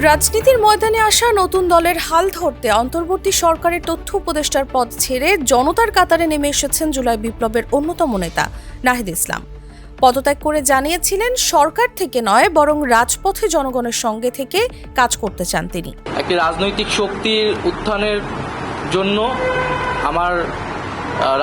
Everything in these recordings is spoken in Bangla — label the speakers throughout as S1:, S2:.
S1: রাজনীতির ময়দানে আসা নতুন দলের হাল ধরতে অন্তর্বর্তী সরকারের তথ্য উপদেষ্টার পদ ছেড়ে জনতার কাতারে নেমে এসেছেন জুলাই বিপ্লবের অন্যতম নেতা নাহিদ ইসলাম। পদত্যাগ করে জানিয়েছিলেন সরকার থেকে নয় বরং রাজপথে জনগণের সঙ্গে থেকে কাজ করতে চান তিনি।
S2: একটি রাজনৈতিক শক্তির উত্থানের জন্য আমার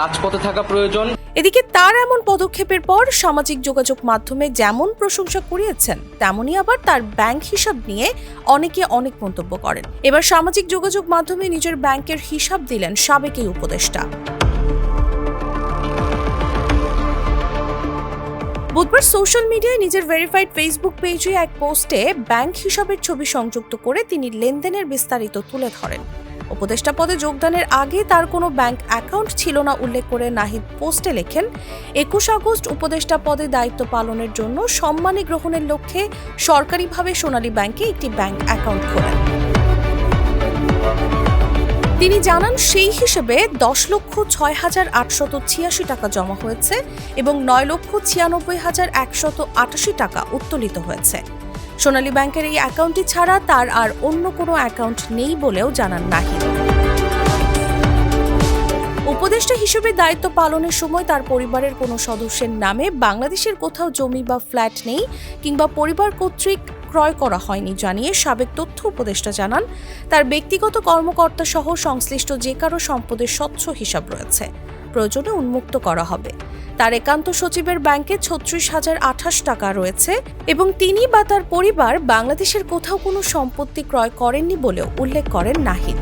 S2: রাজপথে থাকা প্রয়োজন।
S1: এদিকে তার এমন পদক্ষেপের পর সামাজিক যোগাযোগ মাধ্যমে যেমন প্রশংসা কুড়িয়েছেন তেমনি আবার তার ব্যাংক হিসাব নিয়ে অনেকে অনেক মন্তব্য করেন। এবার সামাজিক যোগাযোগ মাধ্যমে নিজের ব্যাংকের হিসাব দিলেন সাবেক এই উপদেষ্টা। বুধবার সোশ্যাল মিডিয়ায় নিজের ভেরিফাইড ফেসবুক পেজে এক পোস্টে ব্যাংক হিসাবের ছবি সংযুক্ত করে তিনি লেনদেনের বিস্তারিত তুলে ধরেন। উপদেষ্টা পদে যোগদানের আগে তার কোনো ব্যাংক অ্যাকাউন্ট ছিল না উল্লেখ করে নাহিদ পোস্টে লেখেন, ২১ আগস্ট উপদেষ্টা পদে দায়িত্ব পালনের জন্য সম্মানী গ্রহণের লক্ষ্যে সরকারিভাবে সোনালী ব্যাংকে একটি ব্যাংক অ্যাকাউন্ট খোলেন। তিনি জানান সেই হিসেবে ১০,৬,৮৮৬ টাকা জমা হয়েছে এবং ৯,৯৬,১৮৮ টাকা উত্তোলিত হয়েছে। সোনালী ব্যাংকের এই অ্যাকাউন্টটি ছাড়া তার আর অন্য কোনো অ্যাকাউন্ট নেই বলেও জানান নাহিদ। উপদেষ্টা হিসেবে দায়িত্ব পালনের সময় তার পরিবারের কোনো সদস্যের নামে বাংলাদেশের কোথাও জমি বা ফ্ল্যাট নেই কিংবা পরিবার কর্তৃক ক্রয় করা হয়নি জানিয়ে সাবেক তথ্য উপদেষ্টা জানান, তার ব্যক্তিগত কর্মকর্তা সহ সংশ্লিষ্ট যে কারো সম্পদের স্বচ্ছ হিসাব রয়েছে, প্রয়োজনে উন্মুক্ত করা হবে। তার একান্ত সচিবের ব্যাংকে ৩৬,০২৮ টাকা রয়েছে এবং তিনি বা তার পরিবার বাংলাদেশের কোথাও কোনো সম্পত্তি ক্রয় করেননি বলেও উল্লেখ করেন নাহিদ।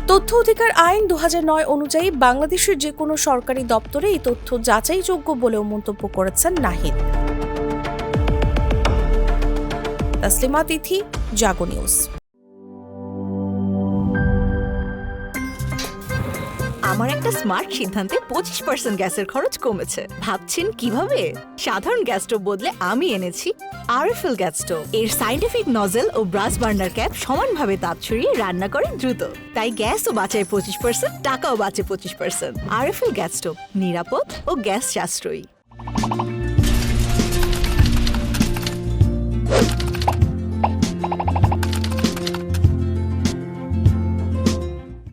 S1: তথ্য অধিকার আইন ২০০৯ অনুযায়ী বাংলাদেশের যে কোনো সরকারি দপ্তরে এই তথ্য যাচাইযোগ্য বলেও মন্তব্য করেছেন নাহিদ। তাসলিমা তিথি, জাগো নিউজ।
S3: আমার একটা স্মার্ট সিদ্ধান্তে 25% গ্যাসের খরচ কমেছে। ভাবছেন কিভাবে? সাধারণ গ্যাস স্টোভ বদলে আমি এনেছি আরএফএল গ্যাস স্টোভ। এর সাইন্টিফিক নজল ও ব্রাস বার্নার ক্যাপ সমানভাবে তাপ ছড়িয়ে রান্না করে দ্রুত, তাই গ্যাসও বাঁচায় 25%, টাকাও বাঁচে 25%। আরএফএল গ্যাস স্টোভ নিরাপদ ও গ্যাস সাশ্রয়ী।